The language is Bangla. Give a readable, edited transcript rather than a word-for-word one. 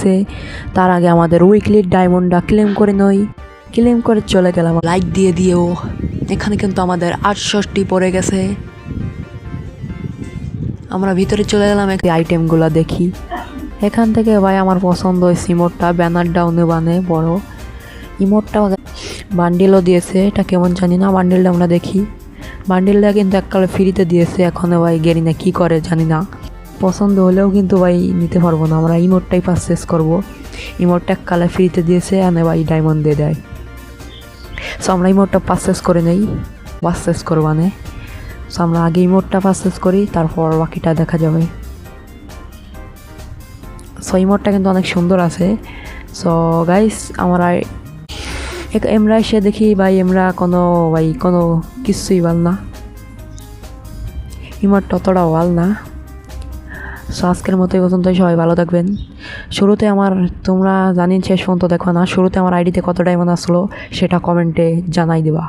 গেছে। তার আগে আমাদের উইকলি ডায়মন্ডটা ক্লেম করে নই, ক্লেম করে চলে গেলাম। লাইক দিয়ে দিও। এখানে কিন্তু আমাদের 68টি পড়ে গেছে। আমরা ভিতরে চলে গেলাম, একটি আইটেমগুলো দেখি। এখান থেকে ভাই আমার পছন্দ হয়েছে ইমোটটা, ব্যানার ডাউনে বানে বড় ইমোটটা। বান্ডিলও দিয়েছে, এটা কেমন জানি না। বান্ডিলটা আমরা দেখি। বান্ডিলটা কিন্তু এককালে ফ্রিতে দিয়েছে, এখনও ভাই গেরি না কী করে জানি না। পছন্দ হলেও কিন্তু ভাই নিতে পারবো না, আমরা ইমোটটাই পারচেস করব। ইমোটটা এককালে ফ্রিতে দিয়েছে, আনে ভাই ডায়মন্ড দিয়ে দেয়। সো আমরা ইমোটটা পারচেস করে নেই, পারচেস করবো আনে। সো আমরা আগে ইমোটটা পারচেস করি, তারপর বাকিটা দেখা যাবে। সো ইমোটটা কিন্তু অনেক সুন্দর আছে। সো গাইস আমরা এমরা এসে দেখি ভাই এমরা কোনো কিছুই ভাল না, ইমোটটা অতটাও ভাল না। সো আজকের মতো এই পর্যন্তই, সবাই ভালো থাকবেন। শুরুতে তোমরা জানি শেষ পর্যন্ত দেখো না, শুরুতে আমার আইডিতে কত ডায়মন্ড আসলো সেটা কমেন্টে জানাই দেবা।